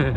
Di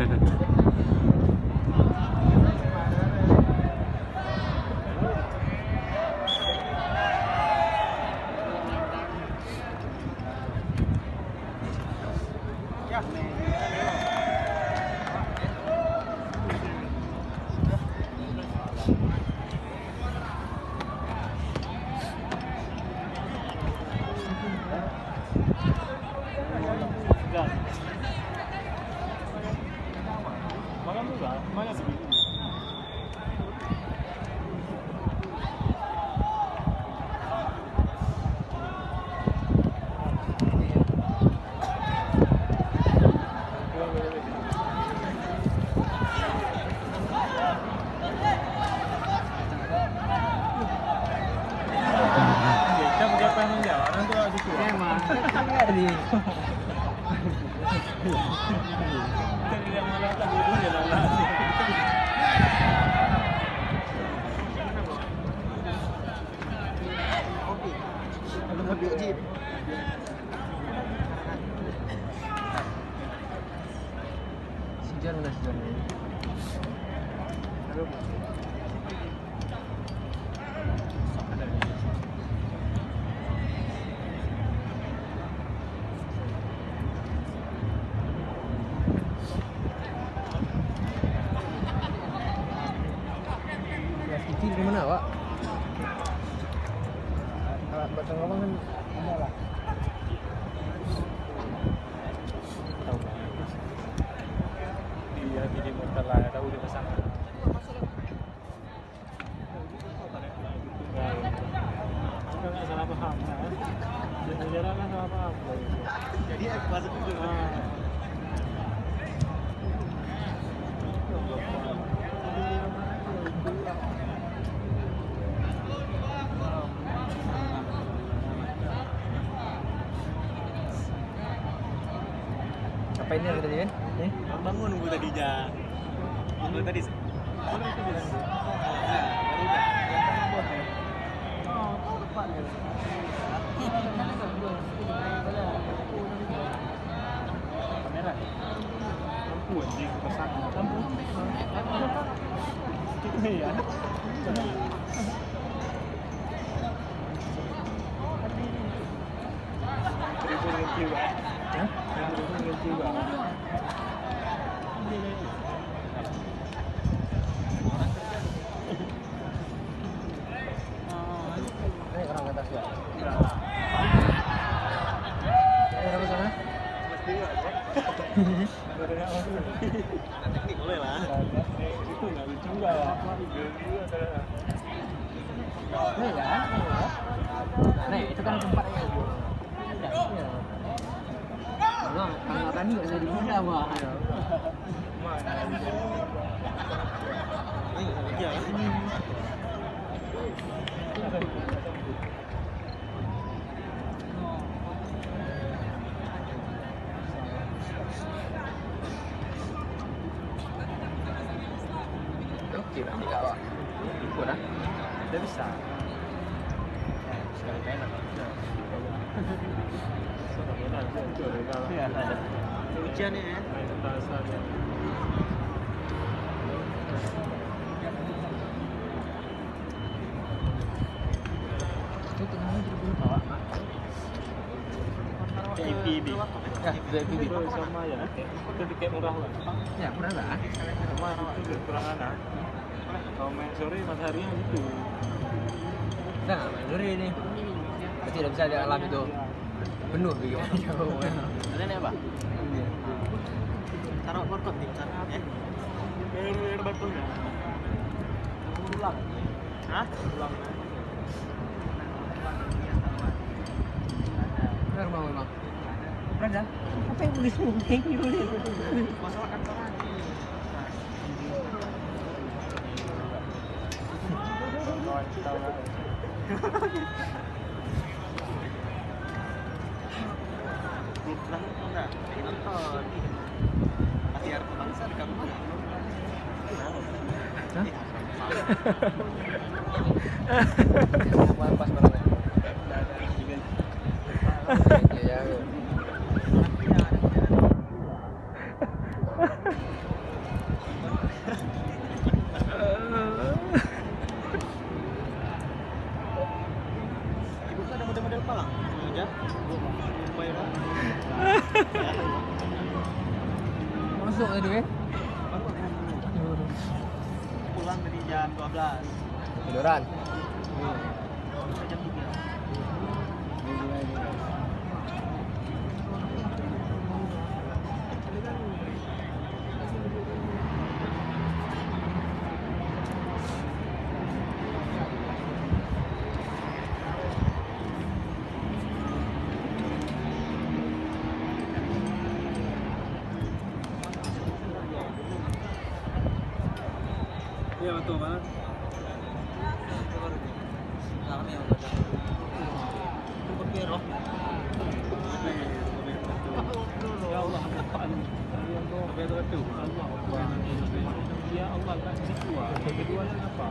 mana, Pak? Batang Lawang kan ada lah. Tahu. Dia di motor lah, tahu di pasang. Enggak salah paham, kan? Jalan kan salah paham. Jadi aku masuk dulu. Apa ini yang tadi kan? Bangun nunggu tadi ja. Nunggu tadi. Mana itu bilang? Kamera. Lampu anjing pasang. Lampu. Iya. Boleh lah. Itu nggak lucu nggak? Nih, itu kan tempatnya. Bang, kalau tadi nggak bisa dibuka, Bang. Iya. Oke, nanti kak, Pak. Ikut dah. Udah bisa. Sekali enak. Iya, ada. Hujan ya. Itu tengahnya jadi belum Pak. IPB. Ya, sudah IPB. Sama ya. Itu tiket murah lah. Ya, murah lah. Sama itu kurang anak. Kalau main sore mataharinya gitu. Nah, sore ini. Berarti tidak bisa di alam itu. Penuh bagaimana jauh. Ada nih apa? Taruh barcode di sana ya. Bayar barcode-nya. Ulang. Hah? Ulang. Benar Bang memang. Berada. Apa yang tulis mungkin dulu? Masalah kantor lagi. Bukan enggak nonton. Akhir bangsa di kampung. Pas barangnya. Iya ya. busuk tadi Pulang dari jam 12. Tiduran. Jam 3. Iya betul mana? Ya Allah apaan? Ya Allah kan kedua. Kedua apa?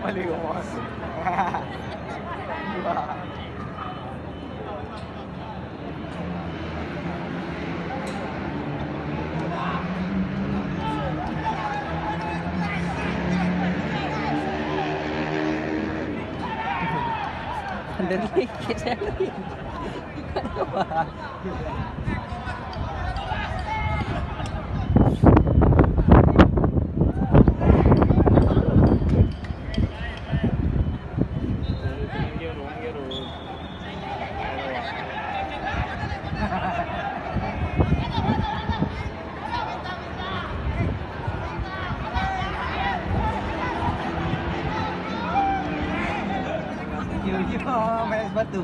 Paling ngomos. Underdikit saya. Yo main sepatu.